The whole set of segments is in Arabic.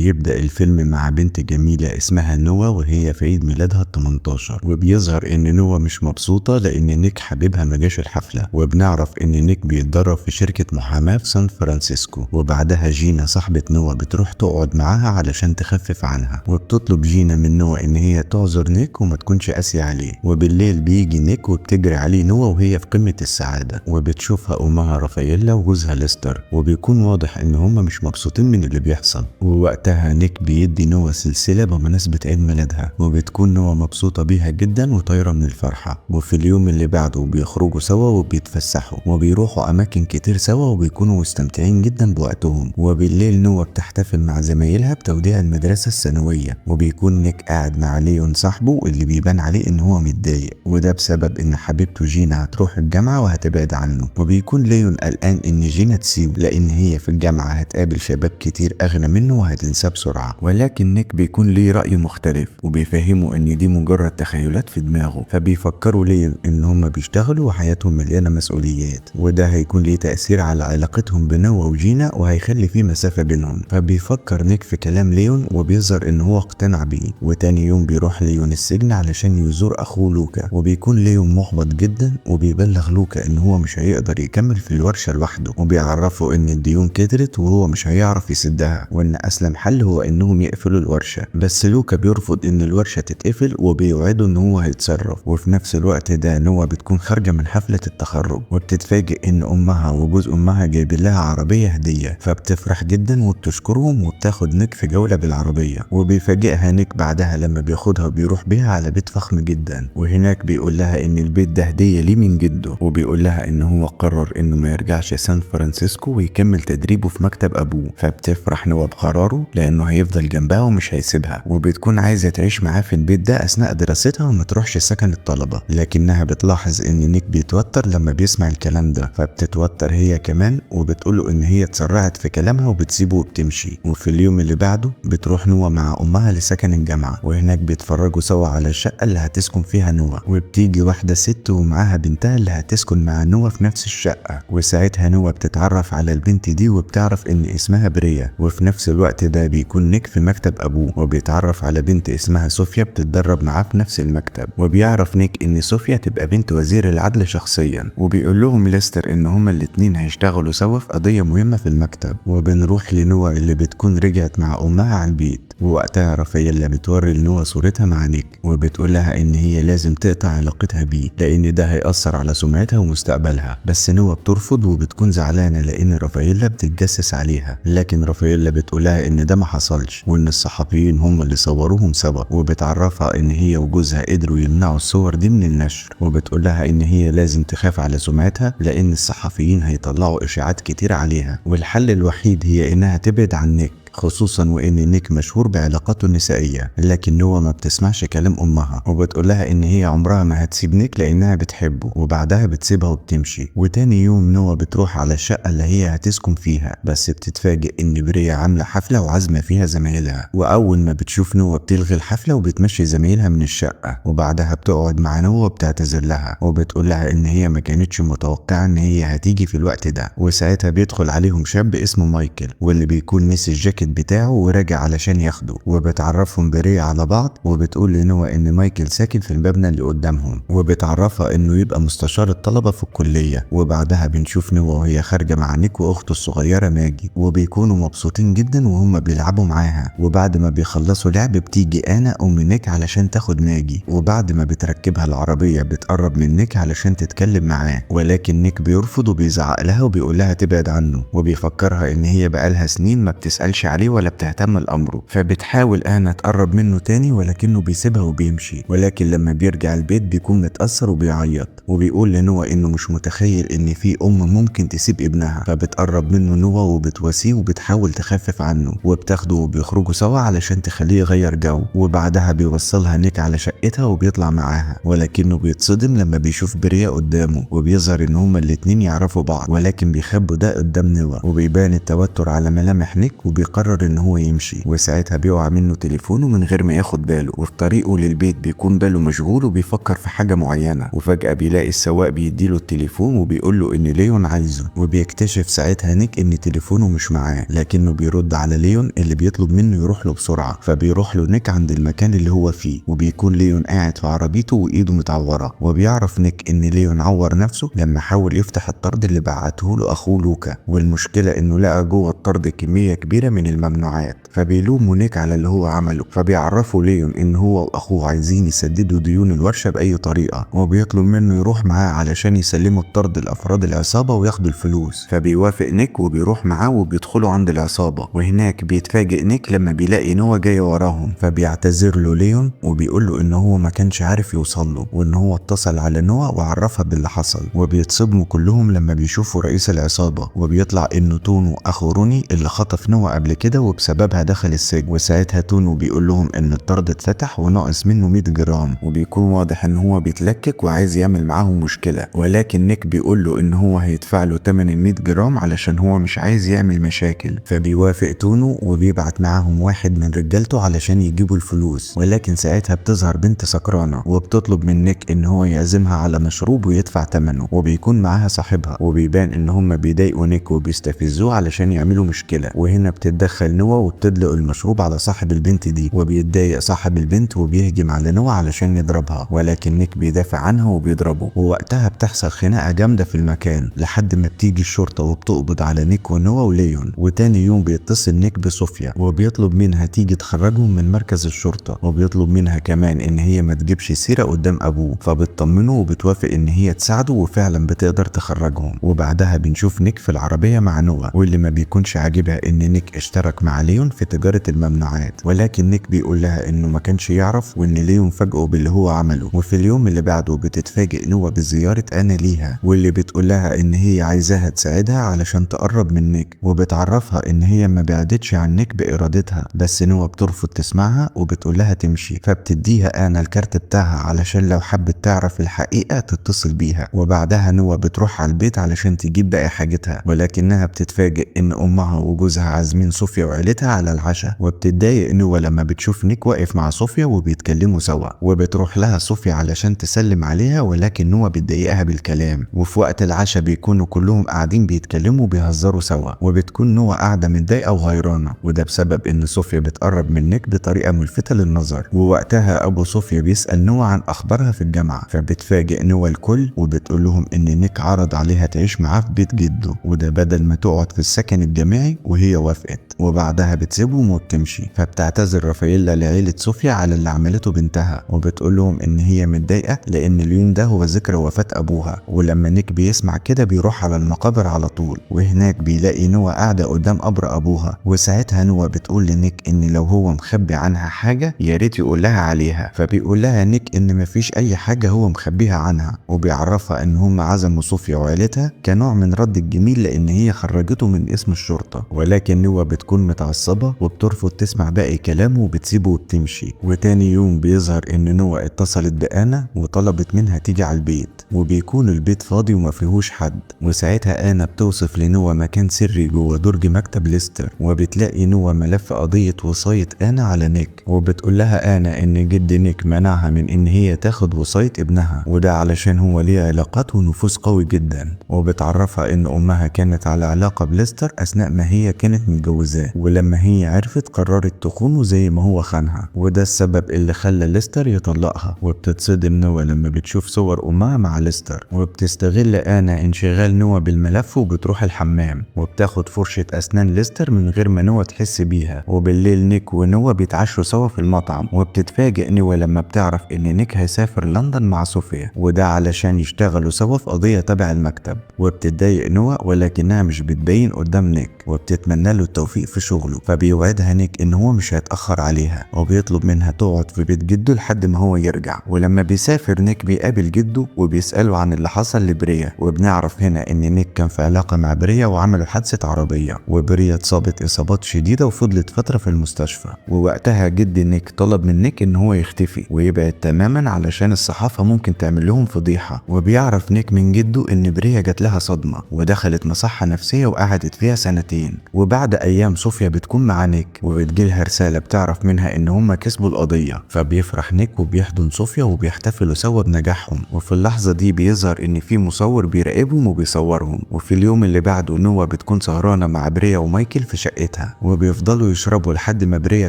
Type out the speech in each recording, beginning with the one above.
بيبدأ الفيلم مع بنت جميلة اسمها نوى وهي في عيد ميلادها ال18، وبيظهر ان نوى مش مبسوطة لان نيك حبيبها مجاش الحفلة، وبنعرف ان نيك بيتدرب في شركة محاماة في سان فرانسيسكو. وبعدها جينا صاحبة نوى بتروح تقعد معاها علشان تخفف عنها، وبتطلب جينا من نوى ان هي تعذر نيك وما تكونش قاسية عليه. وبالليل بيجي نيك وبتجري عليه نوى وهي في قمة السعادة، وبتشوفها امها رافائيلا وجوزها ليستر، وبيكون واضح ان هما مش مبسوطين من اللي بيحصل. ووقتها نيك بيدي نوى سلسلة بمناسبة عيد ميلادها، وبتكون نوى مبسوطة بيها جدا وطايرة من الفرحة. وفي اليوم اللي بعده بيخرجوا سوا وبيتفسحوا وبيروحوا اماكن كتير سوا وبيكونوا مستمتعين جدا بوقتهم. وبالليل نوى بتحتفل مع زمايلها بتوديع المدرسة الثانوية، وبيكون نيك قاعد مع ليون صاحبه اللي بيبان عليه ان هو متضايق، وده بسبب ان حبيبته جينا هتروح الجامعة وهتبعد عنه. وبيكون ليون قلقان ان جينا تسيبه لان هي في الجامعة هتقابل شباب كتير اغنى منه وهتنساه بسرعة. ولكن نيك بيكون ليه رأي مختلف وبيفهمه ان دي مجرد تخيلات في دماغه، فبيفكروا ليون ان هما بيشتغلوا وحياتهم مليانة مسؤوليات، وده هيكون ليه تأثير على علاقتهم بنوى وجينا وهيخلي فيه مسافة بينهم. فبيفكر نيك في كلام ليون وبيظهر ان هو اقتنع بيه. وتاني يوم بيروح ليون السجن علشان يزور اخوه لوكا، وبيكون ليون محبط جدا وبيبلغ لوكا ان هو مش هيقدر يكمل في الورشة لوحده، وبيعرفه ان الديون كترت وهو مش هيعرف يسدها، وان اسلم حل هو انهم يقفلوا الورشة. بس لوكا بيرفض ان الورشة تتقفل وبيوعده ان هو هيتصرف. وفي نفس الوقت ده نوى بتكون خارجة من حفلة التخرج وبتتفاجئ ان امها وجوز امها جايبين لها عربية هدية، فبتفرح جدا وبتشكرهم وبتاخد نيك في جولة بالعربية. وبيفاجئها نيك بعدها لما بياخدها وبيروح بيها على بيت فخم جدا، وهناك بيقول لها ان البيت ده هدية ليه من جده، وبيقول لها ان هو قرر انه ما يرجعش سان فرانسيسكو ويكمل تدريبه في مكتب ابوه. فبتفرح نوى بقراره لانه هيفضل جنبها ومش هيسيبها، وبتكون عايزة تعيش معاه في البيت ده اثناء دراستها وما تروحش سكن الطلبة. لكنها بتلاحظ ان نيك بيتوتر لما بيسمع الكلام ده، فبتتوتر هي كمان وبتقوله ان هي اتسرعت في كلامها وبتسيبه وبتمشي. وفي اليوم اللي بعده بتروح نوى مع امها لسكن الجامعة، وهناك بيتفرجوا سوا على الشقة اللي هتسكن فيها نوى. وبتيجي واحدة ست ومعاها بنتها اللي هتسكن مع نوى في نفس الشقة، وساعتها نوى بتتعرف على البنت دي وبتعرف ان اسمها بريا. وفي نفس الوقت ده بيكون نيك في مكتب ابوه وبيتعرف على بنت اسمها صوفيا بتتدرب معاه في نفس المكتب، وبيعرف نيك ان صوفيا تبقى بنت وزير العدل شخصيا. وبيقول لهم ليستر ان هما الاتنين هيشتغلوا سوا في قضية مهمة في المكتب. وبنروح لنوى اللي بتكون رجعت مع امها على البيت، ووقتها رافائيلا بتوري لنوى صورتها مع نيك وبتقول لها ان هي لازم تقطع علاقتها بيه لان ده هيأثر على سمعتها ومستقبلها. بس نوى بترفض وبتكون زعلانة لان رافائيلا بتتجسس عليها، لكن رافائيلا بتقولها ان ده ما حصلش وان الصحفيين هم اللي صوروهم سوا، وبتعرفها ان هي وجوزها قدروا يمنعوا الصور دي من النشر. وبتقولها ان هي لازم تخاف على سمعتها لان الصحفيين هيطلعوا اشاعات كتير عليها، والحل الوحيد هي انها تبعد عن نيك، خصوصا وان نيك مشهور بعلاقاته النسائيه. لكن نوى ما بتسمعش كلام امها وبتقولها ان هي عمرها ما هتسيب نيك لانها بتحبه، وبعدها بتسيبها وبتمشي. وتاني يوم نوى بتروح على الشقه اللي هي هتسكن فيها، بس بتتفاجئ ان بريا عامله حفله وعازمه فيها زمايلها. واول ما بتشوف نوى بتلغي الحفله وبتمشي زمايلها من الشقه، وبعدها بتقعد مع نوى وبتعتذر لها وبتقول لها ان هي ما كانتش متوقعه ان هي هتيجي في الوقت ده. وساعتها بيدخل عليهم شاب اسمه مايكل، واللي بيكون نسي الجاكيت بتاعه وراجع علشان ياخده. وبتعرفهم بريا على بعض وبتقول لنوى ان مايكل ساكن في المبنى اللي قدامهم، وبتعرفها انه يبقى مستشار الطلبة في الكلية. وبعدها بنشوف نوى وهي خارجة مع نيك واخته الصغيرة ماجي، وبيكونوا مبسوطين جدا وهم بيلعبوا معاها. وبعد ما بيخلصوا لعب بتيجي انا ام نيك علشان تاخد ماجي، وبعد ما بتركبها العربية بتقرب من نيك علشان تتكلم معاه، ولكن نيك بيرفض وبيزعق لها وبيقول لها تبعد عنه، وبيفكرها ان هي بقالها سنين ما بتسألش عليه ولا بتهتم لأمره. فبتحاول أنا تقرب منه تاني ولكنه بيسيبها وبيمشي. ولكن لما بيرجع البيت بيكون متأثر وبيعيط، وبيقول لنوى إنه مش متخيل إن في أم ممكن تسيب ابنها. فبتقرب منه نوى وبتواسيه وبتحاول تخفف عنه، وبتاخده وبيخرجوا سوا علشان تخليه يغير جو. وبعدها بيوصلها نيك على شقتها وبيطلع معاها، ولكنه بيتصدم لما بيشوف بريا قدامه، وبيظهر إن هما الاتنين يعرفوا بعض ولكن بيخبوا ده قدام نوى، وبيبان التوتر على ملامح نيك وبيقرر وبيقرر ان هو يمشي، وساعتها بيقع منه تليفونه من غير ما ياخد باله، وفي طريقه للبيت بيكون باله مشغول وبيفكر في حاجة معينة، وفجأة بيلاقي السواق بيديله التليفون وبيقول له ان ليون عايزه، وبيكتشف ساعتها نيك ان تليفونه مش معاه، لكنه بيرد على ليون اللي بيطلب منه يروح له بسرعة. فبيروح له نيك عند المكان اللي هو فيه، وبيكون ليون قاعد في عربيته وايده متعورة، وبيعرف نيك ان ليون عور نفسه لما حاول يفتح الطرد اللي بعته له اخوه لوكا، والمشكلة انه لقى جوه الطرد كمية كبيرة من الممنوعات، فبيلوموا نيك على اللي هو عمله. فبيعرفوا ليون ان هو واخوه عايزين يسددوا ديون الورشة باي طريقة، وبيطلب منه يروح معاه علشان يسلموا الطرد لافراد العصابة وياخدوا الفلوس. فبيوافق نيك وبيروح معاه وبيدخلوا عند العصابة، وهناك بيتفاجئ نيك لما بيلاقي نوا جاي وراهم، فبيعتذر له ليون وبيقول له ان هو ما كانش عارف يوصل له، وان هو اتصل على نوا وعرفها باللي حصل. وبيتصدموا كلهم لما بيشوفوا رئيس العصابة، وبيطلع انه تونو اخو روني اللي خطف نوا قبل كده وبسببها دخل السجن. وساعتها تونو بيقول لهم ان الطرد اتفتح وناقص منه 100 جرام، وبيكون واضح ان هو بيتلكك وعايز يعمل معاهم مشكلة، ولكن نيك بيقول له ان هو هيدفع له تمن ال 100 جرام علشان هو مش عايز يعمل مشاكل. فبيوافق تونو وبيبعت معاهم واحد من رجالته علشان يجيبوا الفلوس، ولكن ساعتها بتظهر بنت سكرانة وبتطلب من نيك ان هو يعزمها على مشروب ويدفع ثمنه، وبيكون معاها صاحبها، وبيبان ان هم بيضايقوا نيك وبيستفزوه علشان يعملوا مشكلة. وهنا بتتدخل نوا وبتدلق المشروب على صاحب البنت دي، وبيتضايق صاحب البنت وبيهجم على نوا علشان يضربها، ولكن نيك بيدافع عنها وبيضربه. ووقتها بتحصل خناقة جامدة في المكان لحد ما بتيجي الشرطة وبتقبض على نيك ونوا وليون. وتاني يوم بيتصل نيك بصوفيا وبيطلب منها تيجي تخرجهم من مركز الشرطة، وبيطلب منها كمان ان هي ما تجيبش سيرة قدام ابوه، فبتطمنه وبتوافق ان هي تساعده وفعلا بتقدر تخرجهم. وبعدها بنشوف نيك في العربية مع نوا، واللي ما بيكونش عاجبها ان نيك اشترك مع ليون في تجارة الممنوعات، ولكن نيك بيقول لها انه ما كانش يعرف وان ليون فاجئه باللي هو عمله. وفي اليوم اللي بعده بتتفاجئ نوا بزيارة انا ليها، واللي بتقول لها ان هي عايزاها تساعدها علشان تقرب من نيك، وبتعرفها ان هي ما بعدتش عن نيك بارادتها، بس نوا بترفض تسمعها وبتقول لها تمشي. فبتديها انا الكارت بتاعها علشان لو حبت تعرف الحقيقة تتصل بيها. وبعدها نوا بتروح على البيت علشان تجيب باقي حاجتها، ولكنها بتتفاجئ ان امها وجوزها عازمين صوفيا وعيلتها على العشاء. وبتتضايق نوا لما بتشوف نيك واقف مع صوفيا وبيتكلموا سوا، وبتروح لها صوفيا علشان تسلم عليها، ولكن نوا بتضايقها بالكلام. وفي وقت العشاء بيكونوا كلهم قاعدين بيتكلموا وبيهزروا سوا، وبتكون نوا قاعده متضايقه وغيرانه، وده بسبب ان صوفيا بتقرب من نيك بطريقه ملفته للنظر. ووقتها ابو صوفيا بيسال نوا عن اخبارها في الجامعه، فبتفاجئ نوا الكل وبتقول لهم ان نيك عرض عليها تعيش معاه في بيت جده، وده بدل ما تقعد في السكن الجامعي، وهي وافقت. وبعدها بتسيبهم وبتمشي. فبتعتذر رافائيلا لعيله صوفيا على اللي عملته بنتها، وبتقول لهم ان هي متضايقه لان اليوم ده هو ذكرى وفاه ابوها. ولما نيك بيسمع كده بيروح على المقابر على طول، وهناك بيلاقي نوا قاعده قدام قبر ابوها. وساعتها نوا بتقول لنيك ان لو هو مخبي عنها حاجه يا ريت يقول لها عليها. فبيقول لها نيك ان مفيش اي حاجه هو مخبيها عنها، وبيعرفها ان هم عزموا صوفيا وعيلتها كنوع من رد الجميل لان هي خرجته من اسم الشرطه. ولكن نوا بتكون متعصبه وبترفض تسمع باقي كلامه وبتسيبه وبتمشي. وتاني يوم بيظهر ان نوا اتصلت بآنا وطلبت منها تيجي على البيت، وبيكون البيت فاضي وما فيهوش حد. وساعتها آنا بتوصف لنوا مكان سري جوه درج مكتب ليستر، وبتلاقي نوا ملف قضية وصاية آنا على نيك، وبتقول لها آنا ان جد نيك منعها من ان هي تاخد وصاية ابنها، وده علشان هو ليه علاقات ونفوذ قوي جدا. وبتعرفها ان امها كانت على علاقة بليستر اثناء ما هي كانت متجوزاه، ولما هي عرفت قررت تخونه زي ما هو خانها، وده السبب اللي خلى ليستر يطلقها. وبتتصدم نوا لما بتشوف صور امها مع ليستر، وبتستغل آنا انشغال نوا بالملف وبتروح الحمام، وبتاخد فرشة اسنان ليستر من غير ما نوا تحس بيها. وبالليل نيك ونوا بيتعشوا سوا في المطعم، وبتتفاجئ نوا لما بتعرف ان نيك هيسافر لندن مع صوفيا، وده علشان يشتغلوا سوا في قضية تبع المكتب. وبتتضايق نوا ولكنها مش بتبين قدام نيك، وبتتمنى له التوفيق في شغله. فبيوعدها نيك ان هو مش هيتأخر عليها، وبيطلب منها تقعد في بيت جده لحد ما هو يرجع. ولما بيسافر نيك بيقابل جده وبيسأله عن اللي حصل لبريا، وبنعرف هنا ان نيك كان في علاقة مع بريا وعملوا حادثة عربية، وبريا اتصابت اصابات شديدة وفضلت فترة في المستشفى. ووقتها جد نيك طلب من نيك ان هو يختفي ويبعد تماما علشان الصحافة ممكن تعمل لهم فضيحة. وبيعرف نيك من جده ان بريا جات لها صدمة ودخلت مصحة نفسية وقعدت فيها سنتين. وبعد ايام مدام صوفيا بتكون مع نيك وبتجيلها رسالة بتعرف منها ان هما كسبوا القضية، فبيفرح نيك وبيحضن صوفيا وبيحتفلوا سوا بنجاحهم. وفي اللحظة دي بيظهر ان في مصور بيراقبهم وبيصورهم. وفي اليوم اللي بعده نوا بتكون سهرانة مع بريا ومايكل في شقتها وبيفضلوا يشربوا لحد ما بريا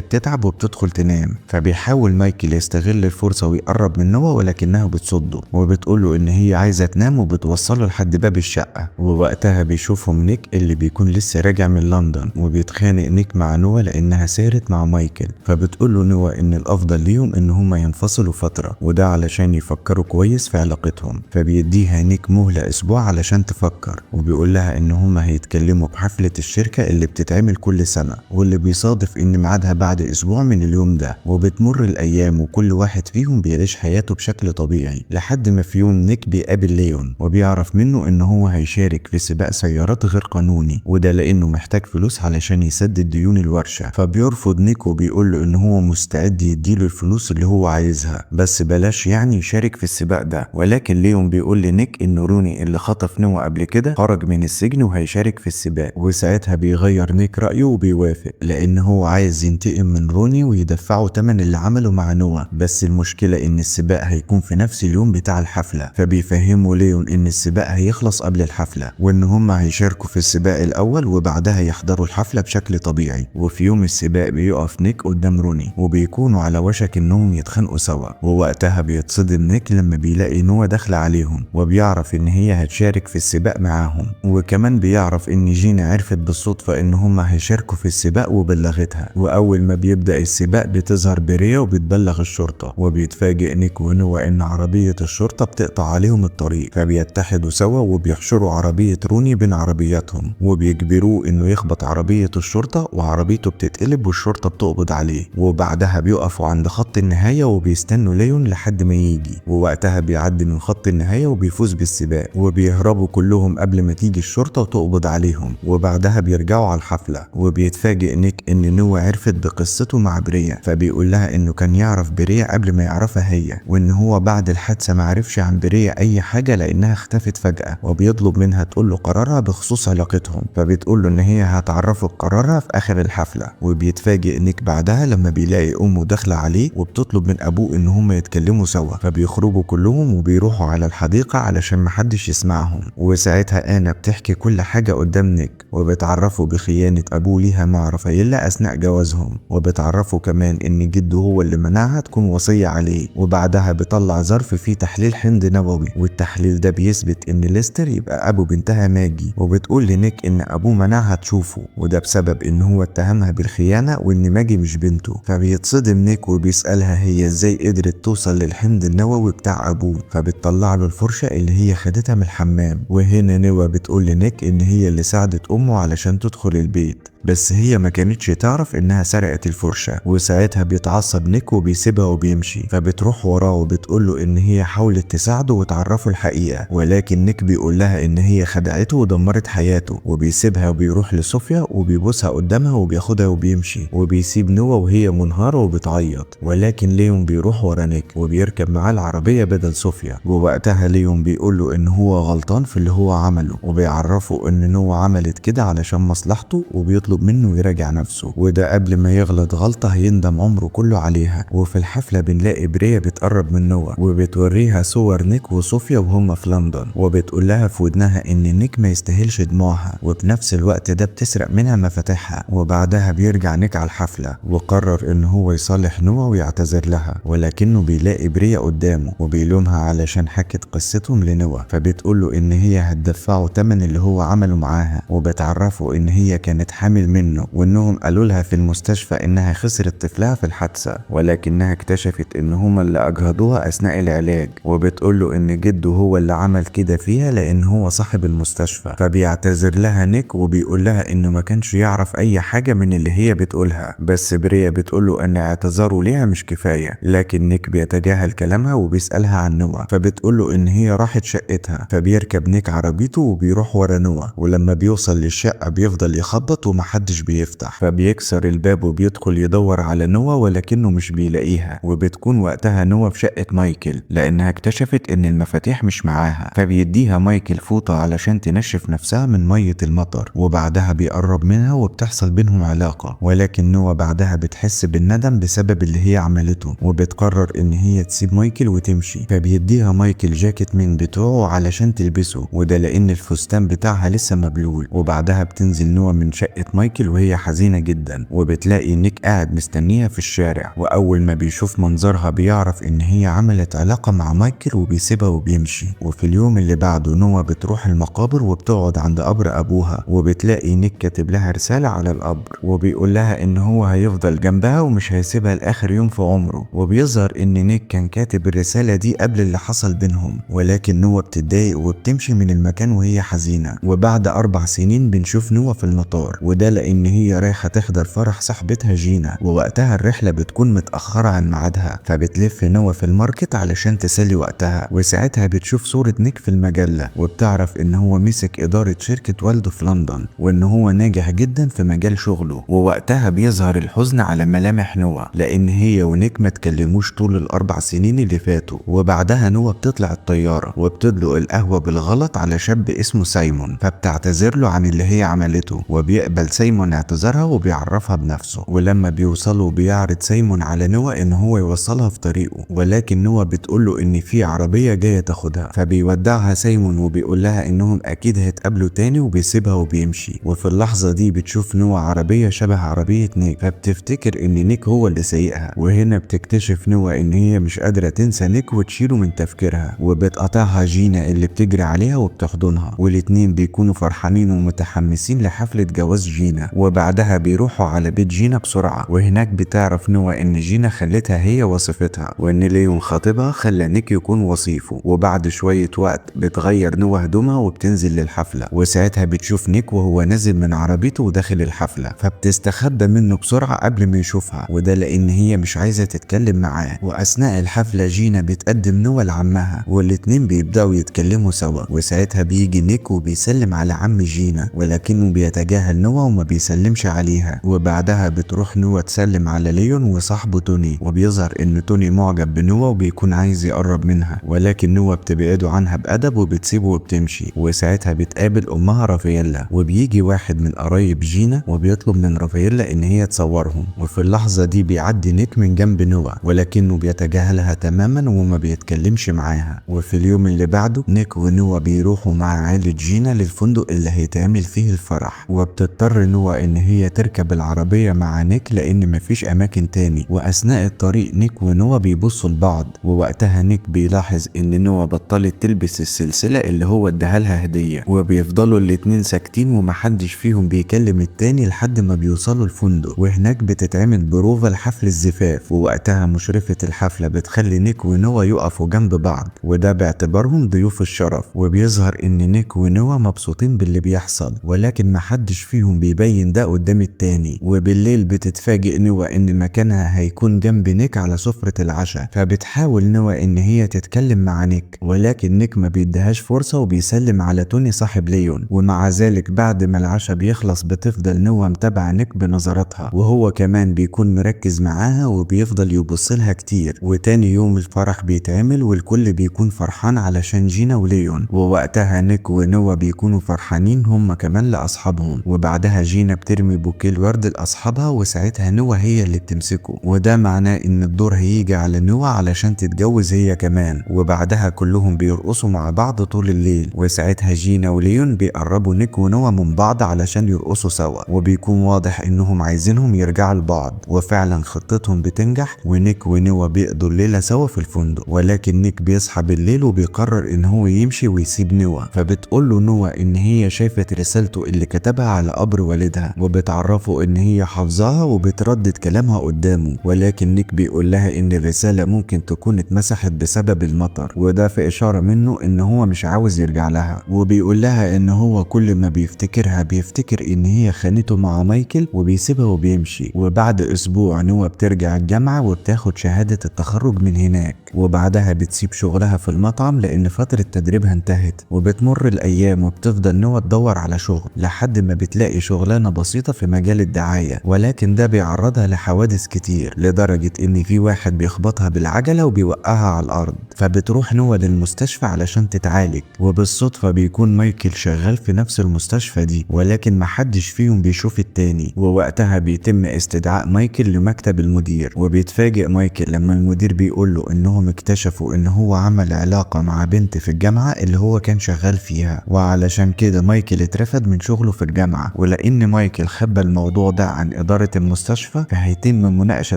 بتتعب وبتدخل تنام. فبيحاول مايكل يستغل الفرصة ويقرب من نوا ولكنها بتصده وبتقوله ان هي عايزة تنام وبتوصله لحد باب الشقة. ووقتها بيشوفهم نيك اللي بيكون لسه راجع من لندن وبيتخانق نيك مع نوا لانها سهرت مع مايكل. فبتقوله نوا ان الافضل ليهم ان هما ينفصلوا فترة وده علشان يفكروا كويس في علاقتهم. فبيديها نيك مهلة اسبوع علشان تفكر وبيقول لها ان هما هيتكلموا بحفلة الشركة اللي بتتعمل كل سنة واللي بيصادف ان ميعادها بعد اسبوع من اليوم ده. وبتمر الايام وكل واحد فيهم بيعيش حياته بشكل طبيعي لحد ما في يوم نيك بيقابل ليون وبيعرف منه ان هو هيشارك في سباق سيارات غير قانوني وده لانه محتاج فلوس علشان يسدد ديون الورشة. فبيرفض نيك وبيقول له ان هو مستعد يديله الفلوس اللي هو عايزها بس بلاش يعني يشارك في السباق ده. ولكن ليون بيقول لنيك ان روني اللي خطف نوا قبل كده خرج من السجن وهيشارك في السباق. وساعتها بيغير نيك رأيه وبيوافق لان هو عايز ينتقم من روني ويدفعه تمن اللي عمله مع نوا. بس المشكلة ان السباق هيكون في نفس اليوم بتاع الحفلة. فبيفهموا ليون ان السباق هيخلص قبل الحفلة وان هم هيشاركوا في السباق الاول وبعدها يحضروا الحفلة بشكل طبيعي. وفي يوم السباق بيقف نيك قدام روني وبيكونوا على وشك انهم يتخانقوا سوا. ووقتها بيتصدم نيك لما بيلاقي نوا داخلة عليهم وبيعرف ان هي هتشارك في السباق معاهم. وكمان بيعرف ان جينا عرفت بالصدفة ان هم هيشاركوا في السباق وبلغتها. واول ما بيبدأ السباق بتظهر بريا وبتبلغ الشرطة وبيتفاجئ نيك ونوا ان عربية الشرطة بتقطع عليهم الطريق. فبيتحدوا سوا وبيحشروا عربية روني بين عربياتهم وبيجبروه انه يخبط عربية الشرطة وعربيته بتتقلب والشرطة بتقبض عليه. وبعدها بيقفوا عند خط النهاية وبيستنوا ليون لحد ما يجي ووقتها بيعدي من خط النهاية وبيفوز بالسباق. وبيهربوا كلهم قبل ما تيجي الشرطة وتقبض عليهم. وبعدها بيرجعوا على الحفلة وبيتفاجئ نيك ان نوا عرفت بقصته مع بريا. فبيقول لها انه كان يعرف بريا قبل ما يعرفها هي وان هو بعد الحادثة ما عرفش عن بريا اي حاجة لانها اختفت فجأة. وبيطلب منها تقول له قرارها بخصوص علاقتهم. فبتقول له ان هي هتعرفه قرارها في اخر الحفلة. وبيتفاجئ نيك بعدها لما بيلاقي امه داخلة عليه وبتطلب من ابوه ان هم يتكلموا سوا. فبيخرجوا كلهم وبيروحوا على الحديقة علشان محدش يسمعهم. وساعتها انا بتحكي كل حاجة قدام نيك وبتعرفه بخيانة ابوه ليها مع رافاييلا اثناء جوازهم. وبتعرفه كمان ان جده هو اللي منعها تكون وصية عليه. وبعدها بيطلع ظرف فيه تحليل حمض نووي والتحليل ده بيثبت ان ليستر يبقى ابو بنتها ماجي. وبتقول لنيك ان ابوه منعها تشوفه وده بسبب ان هو اتهمها بالخيانة وان ماجي مش بنته. فبيتصدم نيك وبيسألها هي ازاي قدرت توصل للحمض النووي بتاع ابوه. فبتطلع له الفرشة اللي هي خدتها من الحمام. وهنا نوا بتقول لنيك ان هي اللي ساعدت امه علشان تدخل البيت بس هي ما كانتش تعرف انها سرقت الفرشة. وساعتها بيتعصب نيك وبيسيبها وبيمشي. فبتروح وراه وبتقول له ان هي حاولت تساعده وتعرفه الحقيقة ولكن نيك بيقول لها ان هي خدعته ودمرت حياته. وبيسيبها وبيروح لصوفيا وبيبوسها قدامها وبياخدها وبيمشي وبيسيب نوا وهي منهارة وبتعيط. ولكن ليون بيروح ورا نيك وبيركب معاه العربية بدل صوفيا. ووقتها ليون بيقول له ان هو غلطان في اللي هو عمله وبيعرفه ان نوا عملت كده علشان مصلحته وبيطلب منه يراجع نفسه وده قبل ما يغلط غلطة هيندم عمره كله عليها. وفي الحفلة بنلاقي بريا بتقرب من نوا وبتوريها صور نيك وصوفيا وهم في لندن وبتقول لها في ودنها ان نيك ما يستاهلش دموعها وفي نفس الوقت ده بتسرق منها مفاتيحها. وبعدها بيرجع نيك على الحفلة وقرر ان هو يصالح نوا ويعتذر لها ولكنه بيلاقي بريا قدامه وبيلومها علشان حكت قصتهم لنوا. فبتقول له ان هي هتدفعه تمن اللي هو عمله معاها وبتعرفه ان هي كانت حامل منه وانهم قالوا لها في المستشفى انها خسرت طفلها في الحادثة ولكنها اكتشفت ان هما اللي اجهضوها اثناء العلاج. وبتقول له ان جده هو اللي عمل كده فيها لان هو صاحب المستشفى. فبيعتذر لها نيك وبيقول لها انه ما كانش يعرف اي حاجة من اللي هي بتقولها. بس بريا بتقول له ان اعتذاره ليها مش كفاية لكن نيك بيتجاهل كلامها وبيسألها عن نوا. فبتقول له ان هي راحت شقتها. فبيركب نيك عربيته وبيروح ورا نوا ولما بيوصل للشقة بيفضل يخبط ومحدش بيفتح، فبيكسر الباب وبيدخل يدور على نوا ولكنه مش بيلاقيها. وبتكون وقتها نوا في شقة مايكل لأنها اكتشفت إن المفاتيح مش معاها، فبيديها مايكل فوطة علشان تنشف نفسها من مية المطر، وبعدها بيقرب منها وبتحصل بينهم علاقة. ولكن نوا بعدها بتحس بالندم بسبب اللي هي عملته، وبتقرر إن هي تسيب مايكل وتمشي. فبيديها مايكل جاكيت من بتوعه علشان تلبسه، وده لأن الفستان بتاعها لسه مبلول. وبعدها بتنزل نوا من شقة مايكل وهي حزينة جدا، وبتلاقي نيك قاعد مستنيها في الشارع، وأول ما بيشوف منظرها بيعرف إن هي عملت علاقة مع مايكل وبيسيبها وبيمشي. وفي اليوم اللي بعده نوا بتروح المقابر وبتقعد عند قبر أبوها، وبتلاقي نيك كاتب لها رسالة على القبر وبيقول لها إن هو هيفضل جنبها ومش هيسيبها لآخر يوم في عمره. وبيظهر إن نيك كان كاتب الرسالة دي قبل اللي حصل بينهم، ولكن نوا بتتضايق وبتمشي من المكان وهي حزينة. وبعد 4 سنين بنشوف نوا في المطار، وده لأن هي رايحة تحضر فرح صاحبتها جينا، ووقتها الرحلة بتكون متأخرة عن ميعادها، فبتلف نوا في الماركت علشان تسلي وقتها. وساعتها بتشوف صورة نيك في المجلة، وبتعرف إن هو مسك إدارة شركة والده في لندن، وإن هو ناجح جدا في مجال شغله. ووقتها بيظهر الحزن على ملامح نوا لأن هي ونيك ما تكلموش طول ال4 سنين اللي فاتوا. وبعدها نوا بتطلع الطيارة وبتدلق القهوة بالغلط على شاب اسمه سايمون، فبتعتذر له عن اللي هي عملته، وبيقبل سايمون اعتذارها وبيعرفها بنفسه. ولما بيوصلوا بيعرض سايمون على نوا ان هو يوصلها في طريقه، ولكن نوا بتقول له ان في عربية جاية تاخدها، فبيودعها سايمون وبيقول لها انهم اكيد هيتقابلوا تاني وبيسيبها وبيمشي. وفي اللحظة دي بتشوف نوا عربية شبه عربية نيك، فبتفتكر ان نيك هو اللي سايقها. وهنا بتكتشف نوا ان هي مش قادرة تنسى نيك وتشيله من تفكيرها، وبتقطعها جينا اللي بتجري عليها وبتحضنها، والاتنين بيكونوا فرحانين ومتحمسين لحفلة جواز جينا. وبعدها بيروحوا على بيت جينا بسرعة، وهناك بتعرف نوا ان جينا خلتها هي وصفتها، وان ليون خطيبها خلى نيك يكون وصيفه. وبعد شوية وقت بتغير نوا هدومها وبتنزل للحفلة، وساعتها بتشوف نيك وهو نازل من عربيته وداخل الحفلة، فبتستخبى منه بسرعة قبل ما يشوفها، وده لان هي مش عايزة تتكلم معاه. واثناء الحفلة جينا بتقدم نوا لعمها، والاتنين بيبدأوا يتكلموا سوا. وساعتها بيجي نيك وبيسلم على عم جينا، ولكنه بيتجاهل نوا وما بيسلمش عليها. وبعدها بتروح نوا تسلم على ليون وصاحبه توني، وبيظهر ان توني معجب بنوا وبيكون عايز يقرب منها، ولكن نوا بتبعده عنها بأدب وبتسيبه وبتمشي. وساعتها بتقابل امها رافييلا، وبيجي واحد من قرايب جينا وبيطلب من رافييلا ان هي تصورهم. وفي اللحظة دي بيعدي نيك من جنب نوا، ولكنه بيتجاهلها تماما وما بيتكلمش معاها. وفي اليوم اللي بعده نيك ونوا بيروحوا مع عائلة جينا للفندق اللي هيتعمل فيه الفرح، وبتضطر نوا ان هي تركب العربية مع نيك لان مفيش اماكن تاني. واثناء الطريق نيك ونوا بيبصوا لبعض، ووقتها نيك بيلاحظ ان نوا بطلت تلبس السلسلة اللي هو اداها لها هدية، وبيفضلوا الاتنين ساكتين ومحدش فيهم بيكلم التاني لحد ما بيوصلوا الفندق. وهناك بتتعمل بروفة لحفل الزفاف، ووقتها مشرفة الحفلة بتخلي نيك ونوا يقفوا جنب بعض، وده باعتبارهم ضيوف الشرف. وبيظهر ان نيك ونوا مبسوطين باللي بيحصل، ولكن محدش فيهم بيبين ده قدام التاني. وبالليل بتتفاجئ نوا ان مكانها هيكون جنب نيك على سفرة العشاء، فبتحاول نوا ان هي تتكلم مع نيك، ولكن نيك ما بيديهاش فرصة وبيسلم على توني صاحب ليون. ومع ذلك بعد ما العشاء بيخلص بتفضل نوا متابعة نيك بنظراتها، وهو كمان بيكون مركز معاها وبيفضل يبصلها كتير. وتاني يوم الفرح بيتعمل والكل بيكون فرحان علشان جينا وليون، ووقتها نيك ونوا بيكونوا فرحانين هم كمان لأصحابهم. وبعدها جينا بترمي بوكيه الورد لأصحابها، وساعتها نوا هي اللي بتمسكه، وده معناه ان الدور هيجي على نوا علشان تتجوز هي كمان. وبعدها كلهم بيرقصوا مع بعض طول الليل، وساعتها جينا وليون بيقربوا نيك ونوا من بعض علشان يرقصوا سوا، وبيكون واضح انهم عايزينهم يرجعوا لبعض. وفعلا خطتهم بتنجح، ونيك ونوا بيقضوا الليلة سوا في الفندق. ولكن نيك بيصحى بالليل وبيقرر ان هو يمشي ويسيب نوا، فبتقول له نوا ان هي شافت رسالته اللي كتبها على قبر والدها، وبتعرفه ان هي حافظاها وبتردد كلامها قدامه. ولكن نيك بيقول لها ان الرسالة ممكن تكون اتمسحت بسبب المطر، وده في اشارة منه ان هو مش عاوز يرجع لها. وبيقول لها ان هو كل ما بيفتكرها بيفتكر ان هي خانته مع مايكل وبيسيبها وبيمشي. وبعد اسبوع نوا بترجع الجامعة وبتاخد شهادة التخرج من هناك، وبعدها بتسيب شغلها في المطعم لان فترة تدريبها انتهت. وبتمر الايام وبتفضل نوا تدور على شغل لحد ما بتلاقي شغل شغلانة بسيطة في مجال الدعاية، ولكن ده بيعرضها لحوادث كتير لدرجة ان في واحد بيخبطها بالعجلة وبيوقعها على الارض. فبتروح نوى للمستشفى علشان تتعالج، وبالصدفة بيكون مايكل شغال في نفس المستشفى دي، ولكن محدش فيهم بيشوف التاني. ووقتها بيتم استدعاء مايكل لمكتب المدير، وبيتفاجئ مايكل لما المدير بيقوله انهم اكتشفوا ان هو عمل علاقة مع بنت في الجامعة اللي هو كان شغال فيها، وعلشان كده مايكل اترفد من شغله في الجامعة. ولان مايكل خبى الموضوع ده عن إدارة المستشفى، فهيتم مناقشة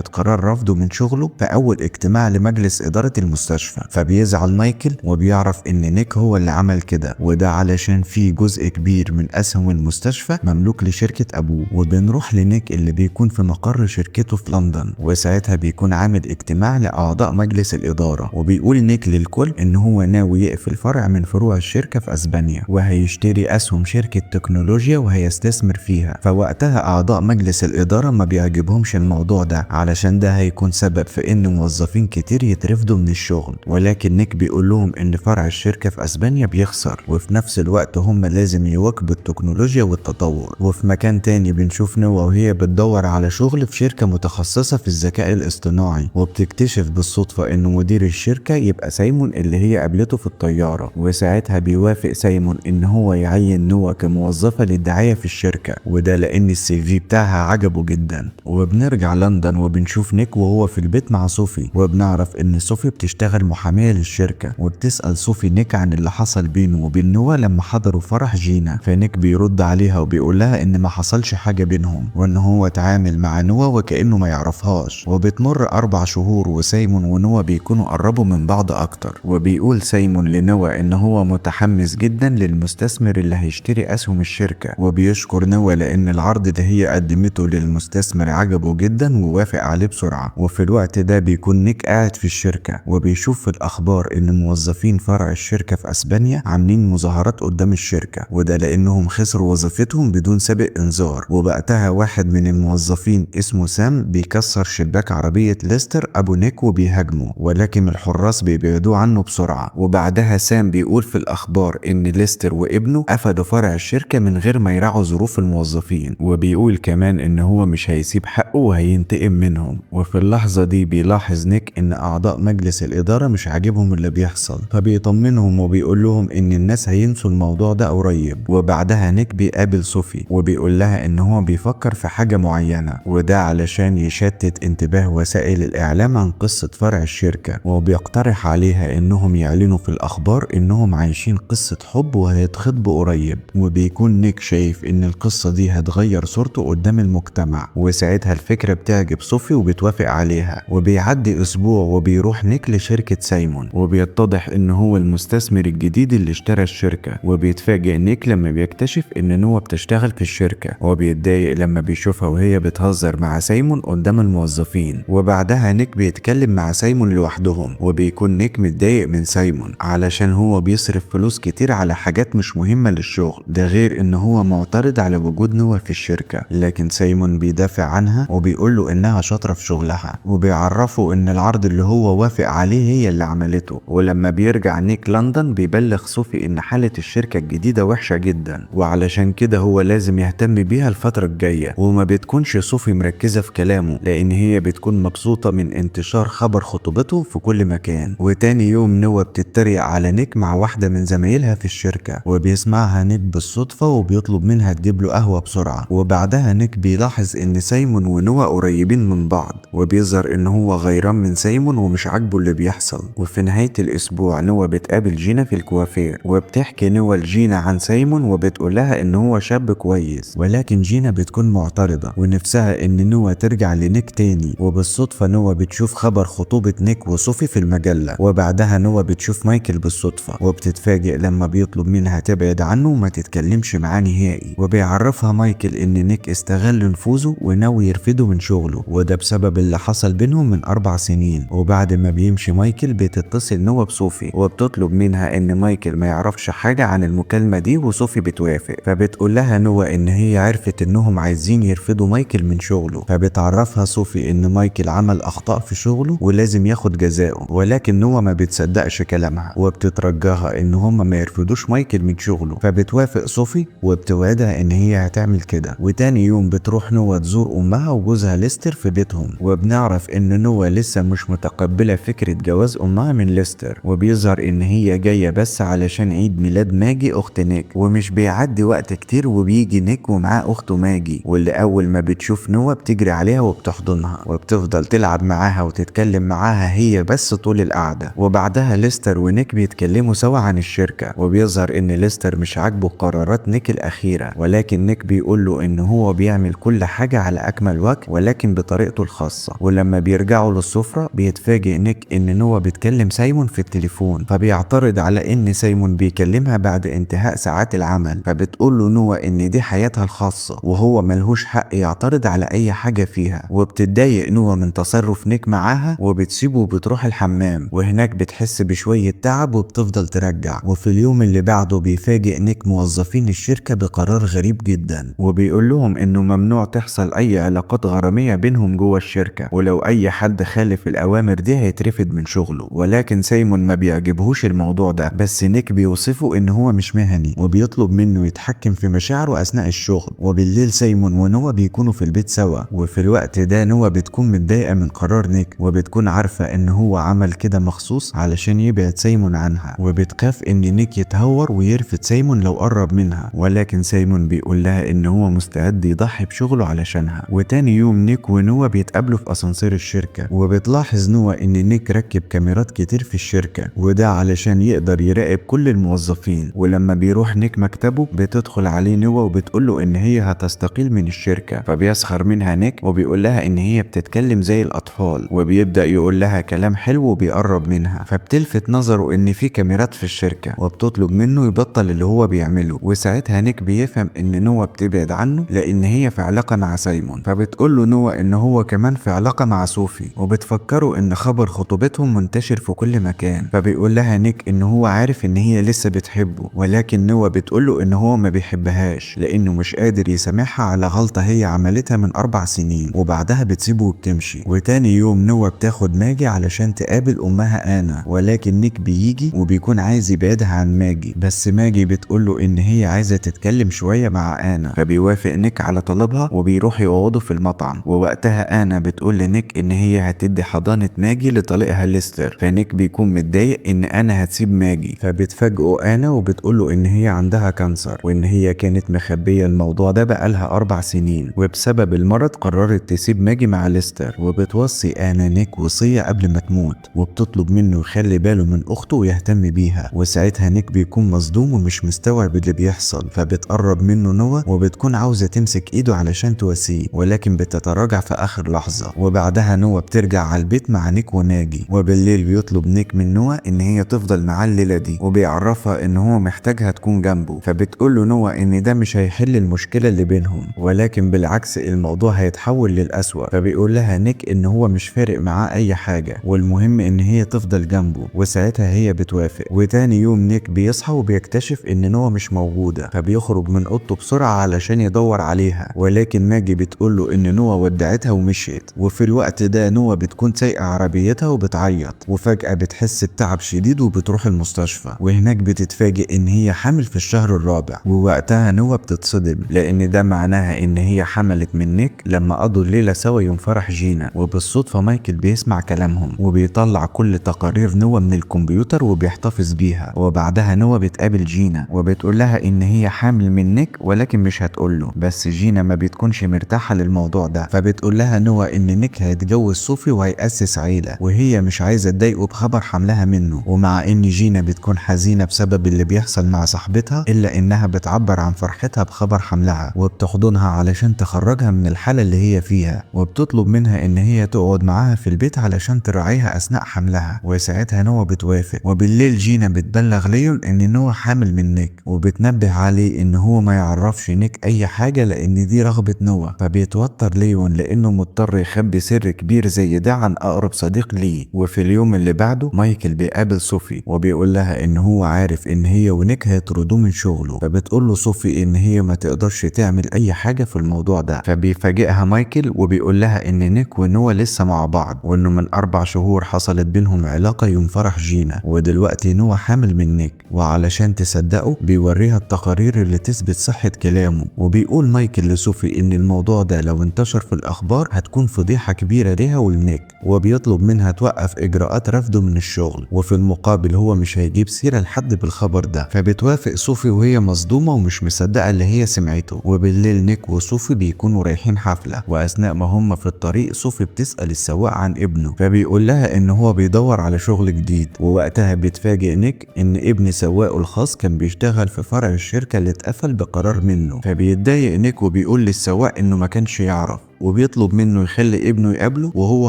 قرار رفضه من شغله في أول اجتماع لمجلس إدارة المستشفى. فبيزعل مايكل وبيعرف إن نيك هو اللي عمل كده، وده علشان في جزء كبير من أسهم المستشفى مملوك لشركة أبوه. وبنروح لنيك اللي بيكون في مقر شركته في لندن، وساعتها بيكون عامل اجتماع لأعضاء مجلس الإدارة، وبيقول نيك للكل إن هو ناوي يقفل فرع من فروع الشركة في أسبانيا، وهيشتري أسهم شركة تكنولوجيا وهيستثمر فيها. فوقتها أعضاء مجلس الإدارة ما بيعجبهمش الموضوع ده، علشان ده هيكون سبب في إن موظفين كتير يترفدوا من الشغل. ولكن نيك بيقول لهم إن فرع الشركة في أسبانيا بيخسر، وفي نفس الوقت هم لازم يواكبوا التكنولوجيا والتطور. وفي مكان تاني بنشوف نوى وهي بتدور على شغل في شركة متخصصة في الذكاء الاصطناعي، وبتكتشف بالصدفة إن مدير الشركة يبقى سايمون اللي هي قابلته في الطيارة. وساعتها بيوافق سايمون إن هو يعين نوى كموظفة للدعاية في الشركة، وده لأن السي في بتاعها عجبه جدا. وبنرجع لندن وبنشوف نيك وهو في البيت مع صوفي، وبنعرف ان صوفي بتشتغل محامية للشركة، وبتسأل صوفي نيك عن اللي حصل بينه وبين نوى لما حضروا فرح جينا. فنيك بيرد عليها وبيقول لها ان ما حصلش حاجة بينهم، وان هو اتعامل مع نوى وكأنه ما يعرفهاش. وبتمر 4 شهور وسايمون ونوى بيكونوا قربوا من بعض اكتر، وبيقول سايمون لنوى ان هو متحمس جدا للمستثمر اللي هيشتري اسهم الشركة، وبيشكر نوى لان العرض ده هي قدمته للمستثمر عجبه جدا ووافق عليه بسرعة. وفي الوقت ده بيكون نيك قاعد في الشركة، وبيشوف في الأخبار إن موظفين فرع الشركة في أسبانيا عاملين مظاهرات قدام الشركة، وده لأنهم خسروا وظيفتهم بدون سابق إنذار. وبقتها واحد من الموظفين اسمه سام بيكسر شباك عربية ليستر أبو نيك وبيهاجمه، ولكن الحراس بيبعدوه عنه بسرعة. وبعدها سام بيقول في الأخبار إن ليستر وابنه قفلوا فرع الشركة من غير ما يراعوا ظروف الموظفين، وبيقول كمان إن هو مش هيسيب حقه وهينتقم منهم. وفي اللحظة دي بيلاحظ نيك إن أعضاء مجلس الإدارة مش عاجبهم اللي بيحصل، فبيطمنهم وبيقول لهم إن الناس هينسوا الموضوع ده قريب. وبعدها نيك بيقابل صوفي وبيقول لها إن هو بيفكر في حاجة معينة، وده علشان يشتت انتباه وسائل الإعلام عن قصة فرع الشركة، وبيقترح عليها إنهم يعلنوا في الأخبار إنهم عايشين قصة حب وهيتخطبوا قريب. وبيكون نيك شايف إن القصة دي هتغير صورته قدام المجتمع، وساعتها الفكرة بتعجب صوفي وبتوافق عليها. وبيعدي أسبوع وبيروح نيك لشركة سايمون، وبيتضح إن هو المستثمر الجديد اللي اشترى الشركة. وبيتفاجئ نيك لما بيكتشف إن نوى بتشتغل في الشركة، وبيتضايق لما بيشوفها وهي بتهزر مع سايمون قدام الموظفين. وبعدها نيك بيتكلم مع سايمون لوحدهم، وبيكون نيك متضايق من سايمون علشان هو بيصرف فلوس كتير على حاجات مش مهمة للشغل، ده غير إن هو معترض على وجود نوى في الشركة. لكن سايمون بيدافع عنها وبيقول له إنها شاطرة في شغلها، وبيعرفه إن العرض اللي هو وافق عليه هي اللي عملته. ولما بيرجع نيك لندن بيبلغ صوفي إن حالة الشركة الجديدة وحشة جدا، وعلشان كده هو لازم يهتم بيها الفترة الجاية. وما بتكونش صوفي مركزة في كلامه، لأن هي بتكون مبسوطة من انتشار خبر خطوبته في كل مكان. وتاني يوم نوى بتتريق على نيك مع واحدة من زمايلها في الشركة، وبيسمعها نيك بالصدفة وبيطلب منها تجيب له قهوة بسرعة. وبعدها نيك بيلاحظ إن سايمون ونوى قريبين من بعض، وبيظهر إن هو غيران من سايمون ومش عاجبه اللي بيحصل. وفي نهاية الأسبوع نوى بتقابل جينا في الكوافير، وبتحكي نوى لجينا عن سايمون وبتقولها إن هو شاب كويس. ولكن جينا بتكون معترضة ونفسها إن نوى ترجع لنيك تاني. وبالصدفة نوى بتشوف خبر خطوبة نيك وصوفي في المجلة، وبعدها نوى بتشوف مايكل بالصدفة، وبتتفاجئ لما بيطلب منها تبعد عنه وما تتكلمش معاه نهائي. وبيعرفها مايكل إن نيك استغل نفوذه وناوي يرفضه من شغله، وده بسبب اللي حصل بينهم من 4 سنين. وبعد ما بيمشي مايكل بتتصل نوى بصوفي وبتطلب منها إن مايكل ما يعرفش حاجة عن المكالمة دي، وصوفي بتوافق. فبتقول لها نوى إن هي عرفت إنهم عايزين يرفضوا مايكل من شغله، فبتعرفها صوفي إن مايكل عمل أخطاء في شغله ولازم ياخد جزاؤه. ولكن نوى ما بتصدقش كلامها وبتترجاها إن هما ما يرفضوش مايكل من شغله، فبتوافق صوفي وبتوعدها إن هي هي هتعمل كده. وتاني يوم بتروح نوة تزور امها وجوزها ليستر في بيتهم، وبنعرف ان نوة لسه مش متقبلة فكرة جواز امها من ليستر، وبيظهر ان هي جاية بس علشان عيد ميلاد ماجي اخت نيك. ومش بيعدي وقت كتير وبيجي نيك ومعاه اخته ماجي، واللي اول ما بتشوف نوة بتجري عليها وبتحضنها وبتفضل تلعب معاها وتتكلم معاها هي بس طول القعدة. وبعدها ليستر ونيك بيتكلموا سوا عن الشركة، وبيظهر ان ليستر مش عاجبه قرارات نيك الاخيرة، ولكن نيك بيقول له ان هو بيعمل كل حاجة على اكمل وجه ولكن بطريقته الخاصة. ولما بيرجعوا للسفرة بيتفاجئ نيك ان نوة بتكلم سايمون في التليفون، فبيعترض على ان سايمون بيكلمها بعد انتهاء ساعات العمل، فبتقول له نوة ان دي حياتها الخاصة وهو ملهوش حق يعترض على اي حاجة فيها. وبتتضايق نوة من تصرف نيك معاها وبتسيبه وبتروح الحمام، وهناك بتحس بشوية تعب وبتفضل ترجع. وفي اليوم اللي بعده بيفاجئ نيك موظفين الشركة بقرار غريب جدا، وبيقول لهم انه ممنوع تحصل اي علاقات غرامية بينهم جوه الشركة، ولو اي حد خالف الاوامر دي هيترفد من شغله. ولكن سايمون ما بيعجبهوش الموضوع ده، بس نيك بيوصفه ان هو مش مهني وبيطلب منه يتحكم في مشاعره اثناء الشغل. وبالليل سايمون ونوة بيكونوا في البيت سوا، وفي الوقت ده نوة بتكون متضايقة من قرار نيك، وبتكون عارفة ان هو عمل كده مخصوص علشان يبعد سايمون عنها، وبتخاف ان نيك يتهور ويرفض سايمون لو قرب منها. ولكن سايمون بيقول لها ان هو مستعد يضحي بشغله علشانها. وتاني يوم نيك ونوة بيتقابلوا في اسانسير الشركة، وبتلاحظ نوة ان نيك ركب كاميرات كتير في الشركة، وده علشان يقدر يراقب كل الموظفين. ولما بيروح نيك مكتبه بتدخل عليه نوة وبتقول له ان هي هتستقيل من الشركة، فبيسخر منها نيك وبيقول لها ان هي بتتكلم زي الاطفال، وبيبدأ يقول لها كلام حلو وبيقرب منها، فبتلفت نظره ان في كاميرات في الشركة وبتطلب منه يبطل اللي هو بيعمله. وساعتها نيك بيفهم ان نوة بتبعد عنه لان هي في علاقة مع سايمون، فبتقول له نوة ان هو كمان في علاقة مع صوفي، وبتفكره ان خبر خطوبتهم منتشر في كل مكان. فبيقول لها نيك ان هو عارف ان هي لسه بتحبه، ولكن نوة بتقول له ان هو ما بيحبهاش لانه مش قادر يسامحها على غلطة هي عملتها من 4 سنين. وبعدها بتسيبه وبتمشي. وتاني يوم نوة بتاخد ماجي علشان تقابل امها انا، ولكن نيك بيجي وبيكون عايز يبعدها عن ماجي، بس ماجي بتقول له ان هي عايزة تتكلم شوية مع انا، فبيوافق نيك على طلبها وبيروح يقعدوا في المطعم. ووقتها انا بتقول لنيك ان هي هتدي حضانة ماجي لطليقها ليستر، فنيك بيكون متضايق ان انا هتسيب ماجي، فبتفاجئه انا وبتقول له ان هي عندها كانسر، وان هي كانت مخبية الموضوع ده بقالها 4 سنين، وبسبب المرض قررت تسيب ماجي مع ليستر. وبتوصي انا نيك وصية قبل ما تموت، وبتطلب منه يخلي باله من اخته ويهتم بيها. وساعتها نيك بيكون مصدوم ومش مستوعب اللي بيحصل، فبتقرب منه نوة وبتكون عاوزة تمسك ايده علشان تواسيه، ولكن بتتراجع في اخر لحظة. وبعدها نوة بترجع على البيت مع نيك وماجي، وبالليل بيطلب نيك من نوة ان هي تفضل معاه الليلة دي، وبيعرفها ان هو محتاجها تكون جنبه. فبتقول له نوة ان ده مش هيحل المشكلة اللي بينهم، ولكن بالعكس الموضوع هيتحول للأسوأ. فبيقول لها نيك ان هو مش فارق معاه اي حاجة، والمهم ان هي تفضل جنبه. وساعتها هي بتوافق. وتاني يوم نيك بيصحى وبيكتشف ان نوة مش موجودة، فبيخرج من اوضته بسرعة علشان يدور عليها، ولكن ماجي بتقول له ان نوة ودعتها ومشيت. وفي الوقت ده نوة بتكون سايقة عربيتها وبتعيط، وفجأة بتحس بتعب شديد وبتروح المستشفى، وهناك بتتفاجئ ان هي حامل في الشهر الرابع. ووقتها نوة بتتصدم لان ده معناها ان هي حملت من نيك لما قضوا الليلة سوا يوم فرح جينا. وبالصدفة مايكل بيسمع كلامهم وبيطلع كل تقارير نوة من الكمبيوتر وبيحتفظ بيها. وبعدها نوة بتقابل جينا وبتقول لها ان هي حامل من نيك، ولكن مش هتقول له. بس جينا ما بتكونش مرتاحة للموضوع ده، فبتقول لها نوة ان نيك هيتجوز صوفي وهيأسس عيلة، وهي مش عايزة تضايقه بخبر حملها منه. ومع ان جينا بتكون حزينة بسبب اللي بيحصل مع صاحبتها، الا انها بتعبر عن فرحتها بخبر حملها وبتحضنها علشان تخرجها من الحالة اللي هي فيها، وبتطلب منها ان هي تقعد معاها في البيت علشان تراعيها اثناء حملها. وساعتها نوة بتوافق. وبالليل جينا بتبلغ ليون ان نوة حامل من نيك، وبتنبه عليه ان هو ما يعرفش نيك اي حاجة لان دي رغبة نوة. فبيتوتر ليون لانه مضطر يخبي سر كبير زي ده عن اقرب صديق ليه. وفي اليوم اللي بعده مايكل بيقابل صوفي وبيقول لها ان هو عارف ان هي ونيك هيطردوه من شغله، فبتقول له صوفي ان هي ما تقدرش تعمل اي حاجة في الموضوع ده. فبيفاجئها مايكل وبيقول لها ان نيك ونوة لسه مع بعض، وانه من 4 شهور حصلت بينهم علاقة يوم فرح جينا، ودلوقتي نوة حامل من نيك. وعلشان تصدقه بيوريها التقارير اللي تثبت صحة كلامه. وبيقول مايكل لصوفي ان الموضوع ده لو انتشر في الاخبار هتكون فضيحة كبيرة ليها ولنيك، وبيطلب منها توقف اجراءات رفضه من الشغل، وفي المقابل هو مش هيجيب سيرة لحد بالخبر ده. فبتوافق صوفي وهي مصدومة ومش مصدقة اللي هي سمعته. وبالليل نيك وصوفي بيكونوا رايحين حفلة، واثناء ما هم في الطريق صوفي بتسأل السواق عن ابنه، فبيقول لها ان هو بيدور على شغل جديد. ووقتها بيتفاجئ نيك ان ابن سواقه الخاص كان بيشتغل في فرع الشركة اللي اتقفل بقرار منه. فبيتضايق نيك وبيقول للسواق انه ما كانش يعرف، وبيطلب منه يخلي ابنه يقابله وهو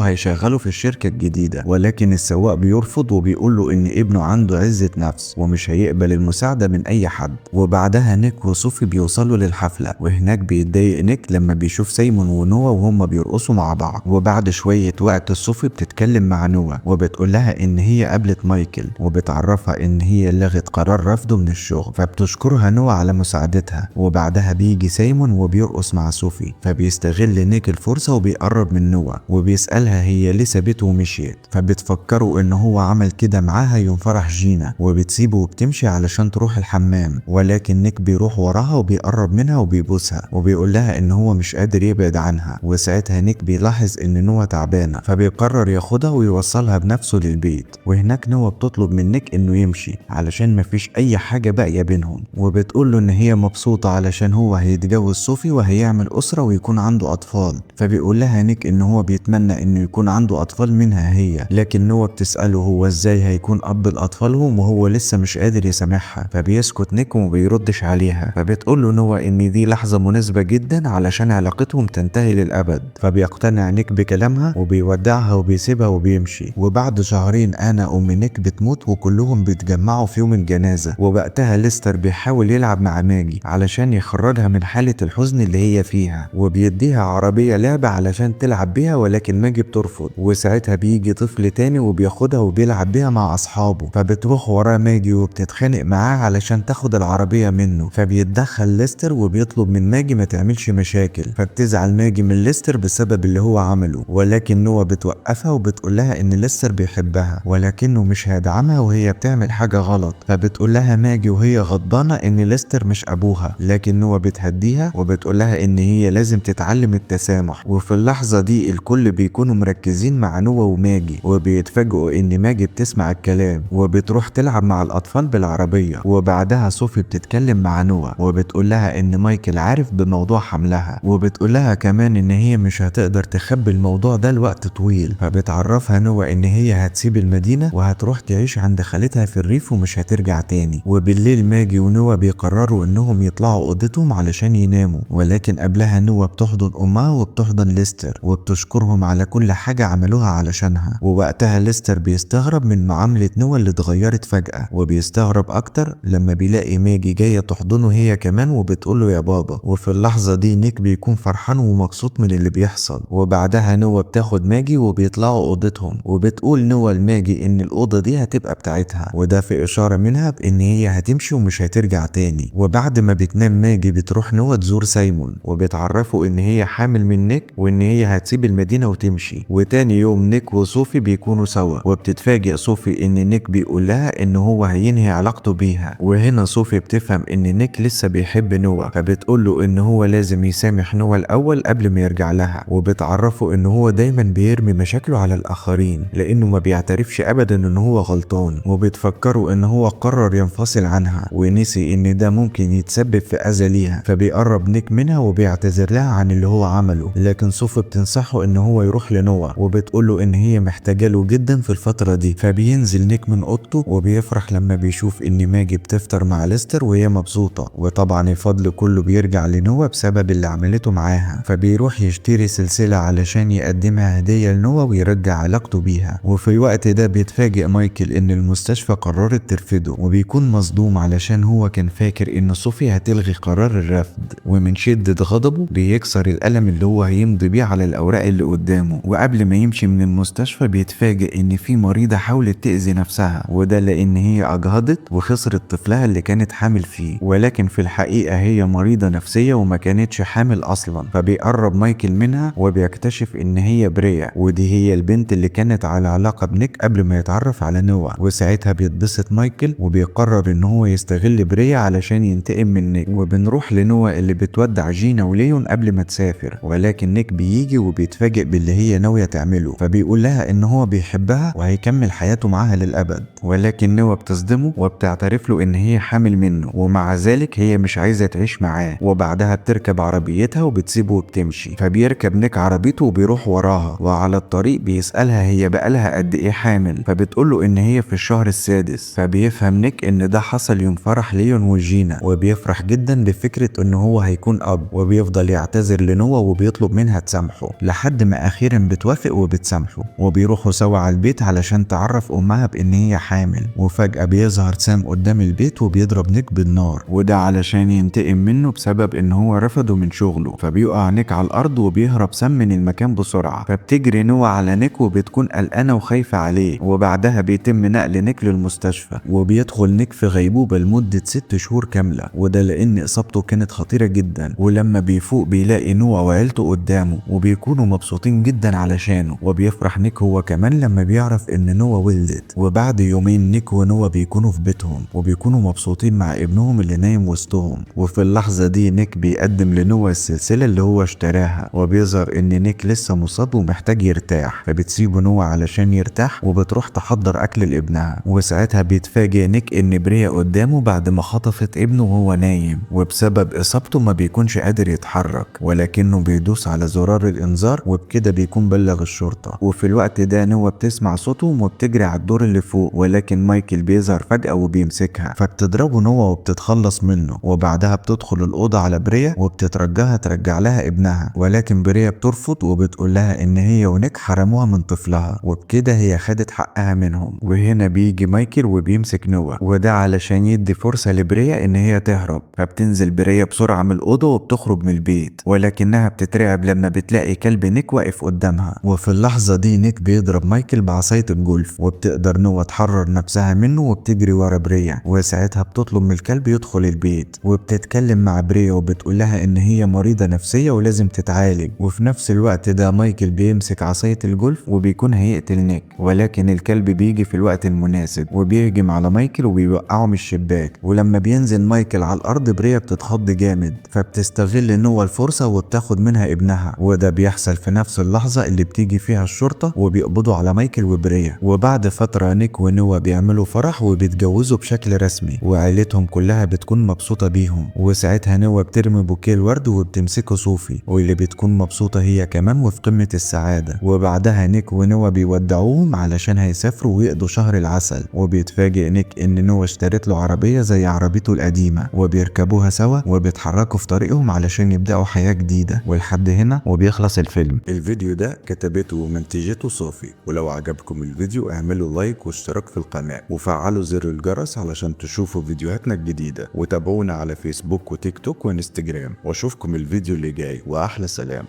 هيشغله في الشركة الجديدة. ولكن السواق بيرفض وبيقول له ان ابنه عنده عزة نفس ومش هيقبل المساعدة من اي حد. وبعدها نيك وصوفي بيوصلوا للحفلة، وهناك بيتضايق نيك لما بيشوف سيمون ونوا وهم بيرقصوا مع بعض. وبعد شوية وقت صوفي بتتكلم مع نوا وبتقول لها ان هي قابلت مايكل، وبتعرفها ان هي لغت قرار رفضه من الشغل. فبتشكرها نوا على مساعدتها. وبعدها بيجي سيمون وبيرقص مع صوفي، فبيستغل نيك الفرصة وبيقرب من نوا وبيسألها هي ليه سابته ومشيت. فبتفكروا ان هو عمل كده معاها يوم فرح جينا، وبتسيبه وبتمشي علشان تروح الحمام. ولكن نيك بيروح وراها وبيقرب منها وبيبوسها وبيقول لها ان هو مش قادر يبعد عنها. وساعتها نيك بيلاحظ ان نوا تعبانة، فبيقرر ياخدها ويوصلها بنفسه للبيت. وهناك نوا بتطلب من نيك انه يمشي علشان مفيش اي حاجة باقية بينهم، وبتقول له ان هي مبسوطة علشان هو هيتجوز صوفي وهيعمل اسرة ويكون عنده اطفال. فبيقول لها نيك ان هو بيتمنى انه يكون عنده اطفال منها هي، لكن نوا بتسأله هو ازاي هيكون اب لاطفالهم وهو لسه مش قادر يسامحها. فبيسكت نيك وما بيردش عليها. فبتقول له نوا ان دي لحظة مناسبة جدا علشان علاقتهم تنتهي للابد. فبيقتنع نيك بكلامها وبيودعها وبيسيبها وبيمشي. وبعد شهرين انا ام نيك بتموت وكلهم بيتجمعوا في يوم الجنازة. ووقتها ليستر بيحاول يلعب مع ماجي علشان يخرجها من حالة الحزن اللي هي فيها، وبيديها عربية لعبة علشان تلعب بيها، ولكن ماجي بترفض. وساعتها بيجي طفل تاني وبياخدها وبيلعب بيها مع اصحابه. فبتروح وراه ماجي وبتتخانق معاه علشان تاخد العربية منه. فبيتدخل ليستر وبيطلب من ماجي ما تعملش مشاكل. فبتزعل ماجي من ليستر بسبب اللي هو عمله، ولكن نوا بتوقفها وبتقول لها ان ليستر بيحبها ولكنه مش هيدعمها وهي بتعمل حاجة غلط. فبتقول لها ماجي وهي غضبانة ان ليستر مش ابوها، لكن نوا بتهديها وبتقول لها ان هي لازم تتعلم التسامح. وفي اللحظة دي الكل بيكونوا مركزين مع نوا وماجي، وبيتفاجئوا ان ماجي بتسمع الكلام وبتروح تلعب مع الاطفال بالعربية. وبعدها صوفي بتتكلم مع نوا وبتقول لها ان مايكل عارف بموضوع حملها، وبتقول لها كمان ان هي مش هتقدر تخبي الموضوع ده لوقت طويل. فبتعرفها نوا ان هي هتسيب المدينة وهتروح تعيش عند خالتها في الريف ومش هترجع تاني. وبالليل ماجي ونوا بيقرروا انهم يطلعوا اوضتهم علشان يناموا، ولكن قبلها نوا بتحضن امها وبتحضن ليستر وبتشكرهم على كل حاجة عملوها علشانها. ووقتها ليستر بيستغرب من معاملة نوا اللي اتغيرت فجأة، وبيستغرب اكتر لما بيلاقي ماجي جاية تحضنه هي كمان وبتقوله يا بابا. وفي اللحظة دي نيك بيكون فرحان ومبسوط من اللي بيحصل. وبعدها نوا بتاخد ماجي وبيطلعوا اوضتهم، وبتقول نوا لماجي ان الاوضة دي هتبقى بتاعتها، وده في اشارة منها بان هي هتمشي ومش هترجع تاني. وبعد ما بتنام ماجي بتروح نوا تزور سيمون وبتعرفه ان هي حامل من نيك وان هي هتسيب المدينة وتمشي. وتاني يوم نيك وصوفي بيكونوا سوا، وبتتفاجئ صوفي ان نيك بيقول لها ان هو هينهي علاقته بيها. وهنا صوفي بتفهم ان نيك لسه بيحب نوا، فبتقول له ان هو لازم يسامح نوا الاول قبل ما يرجع لها. وبتعرفه ان هو دايما بيرمي مشاكله على الاخرين لانه ما بيعترفش ابدا ان هو غلطان. وبتفكروا ان هو قرر ينفصل عنها ونسي ان ده ممكن يتسبب في اذى ليها. فبيقرب نيك منها وبيعتذر لها عن اللي هو عمله، لكن صوفي بتنصحه ان هو يروح لنوا وبتقول له ان هي محتاجه له جدا في الفتره دي. فبينزل نيك من اوضته وبيفرح لما بيشوف ان ماجي بتفطر مع ليستر وهي مبسوطه. وطبعا الفضل كله بيرجع لنوا بسبب اللي عملته معاها. فبيروح يشتري سلسله علشان يقدمها هديه لنوا ويرجع علاقته بيها. وفي الوقت ده بيتفاجئ مايكل ان المستشفى قررت ترفضه، وبيكون مصدوم علشان هو كان فاكر ان صوفي هتلغي قرار الرفض. ومن شده غضبه بيكسر القلم اللي اللي هو هيمضي بيه على الأوراق اللي قدامه. وقبل ما يمشي من المستشفى بيتفاجئ إن في مريضة حاولت تأذي نفسها، وده لأن هي أجهضت وخسرت طفلها اللي كانت حامل فيه، ولكن في الحقيقة هي مريضة نفسية وما كانتش حامل أصلا. فبيقرب مايكل منها وبيكتشف إن هي بريا، ودي هي البنت اللي كانت على علاقة بنيك قبل ما يتعرف على نوا. وساعتها بيتبسط مايكل وبيقرر إن هو يستغل بريا علشان ينتقم من نيك. وبنروح لنوا اللي بتودع جينا وليون قبل ما تسافر، ولكن نيك بيجي وبيتفاجئ باللي هي ناوية تعمله، فبيقول لها إن هو بيحبها وهيكمل حياته معاها للأبد. ولكن نوا بتصدمه وبتعترف له إن هي حامل منه، ومع ذلك هي مش عايزة تعيش معاه. وبعدها بتركب عربيتها وبتسيبه وبتمشي. فبيركب نيك عربيته وبيروح وراها، وعلى الطريق بيسألها هي بقالها قد إيه حامل، فبتقوله إن هي في الشهر السادس. فبيفهم نيك إن ده حصل يوم فرح ليون وجينا، وبيفرح جدا بفكرة إن هو هيكون أب، وبيفضل يعتذر لنوا وبيطلب منها تسامحه لحد ما أخيرا بتوافق وبتسامحه. وبيروحوا سوا على البيت علشان تعرف أمها بإن هي حامل. وفجأة بيظهر سام قدام البيت وبيضرب نيك بالنار، وده علشان ينتقم منه بسبب إن هو رفضه من شغله. فبيقع نيك على الأرض وبيهرب سام من المكان بسرعة. فبتجري نوا على نيك وبتكون قلقانة وخايفة عليه. وبعدها بيتم نقل نيك للمستشفى، وبيدخل نيك في غيبوبة لمدة 6 شهور كاملة، وده لأن إصابته كانت خطيرة جدا. ولما بيفوق بيلاقي نوا وعيلته قدامه وبيكونوا مبسوطين جدا علشانه. وبيفرح نيك هو كمان لما بيعرف إن نوا ولدت. وبعد يومين نيك ونوا بيكونوا في بيتهم وبيكونوا مبسوطين مع ابنهم اللي نايم وسطهم. وفي اللحظة دي نيك بيقدم لنوا السلسلة اللي هو اشتراها، وبيظهر إن نيك لسه مصاب ومحتاج يرتاح. فبتسيبه نوا علشان يرتاح وبتروح تحضر أكل لابنها. وساعتها بيتفاجئ نيك إن بريا قدامه بعد ما خطفت ابنه وهو نايم، وبسبب إصابته ما بيكونش قادر يتحرك، ولكنه بيدوس على زرار الإنذار وبكده بيكون بلغ الشرطة. وفي الوقت ده نوا بتسمع صوتهم وبتجري على الدور اللي فوق، ولكن مايكل بيظهر فجأة وبيمسكها. فبتضربه نوا وبتتخلص منه، وبعدها بتدخل الأوضة على بريا وبتترجاها ترجع لها ابنها. ولكن بريا بترفض وبتقول لها إن هي ونيك حرموها من طفلها، وبكده هي خدت حقها منهم. وهنا بيجي مايكل وبيمسك نوا، وده علشان يدي فرصة لبريا إن هي تهرب. فبتنزل بريا بسرعة من الأوضة وبتخرج من البيت، ولكنها بتترعب لما بتلاقي كلب نيك واقف قدامها. وفي اللحظة دي نيك بيضرب مايكل بعصاية الجولف، وبتقدر نوا تحرر نفسها منه وبتجري ورا بريا. وساعتها بتطلب من الكلب يدخل البيت، وبتتكلم مع بريا وبتقول لها إن هي مريضة نفسية ولازم تتعالج. وفي نفس الوقت ده مايكل بيمسك عصاية الجولف وبيكون هيقتل نيك، ولكن الكلب بيجي في الوقت المناسب وبيهجم على مايكل وبيوقعه من الشباك. ولما بينزل مايكل على الأرض بريا بتتخض جامد، فبتستغل نوا الفرصة وبتاخد منها ابنها. وده بيحصل في نفس اللحظة اللي بتيجي فيها الشرطة وبيقبضوا على مايكل وبريا. وبعد فترة نيك ونوا بيعملوا فرح وبيتجوزوا بشكل رسمي، وعيلتهم كلها بتكون مبسوطة بيهم. وساعتها نوا بترمي بوكيه الورد وبتمسكه صوفي، واللي بتكون مبسوطة هي كمان وفي قمة السعادة. وبعدها نيك ونوا بيودعوهم علشان هيسافروا ويقضوا شهر العسل. وبيتفاجئ نيك ان نوا اشترت له عربية زي عربيته القديمة، وبيركبوها سوا وبيتحركوا في طريقهم علشان يبدأوا حياة جديدة. ولحد هنا وبيخلص الفيلم. الفيديو ده كتبته ومنتجته صوفي. ولو عجبكم الفيديو اعملوا لايك واشتراك في القناة وفعلوا زر الجرس علشان تشوفوا فيديوهاتنا الجديدة، وتابعونا على فيسبوك وتيك توك وانستجرام. واشوفكم الفيديو اللي جاي، واحلى سلام.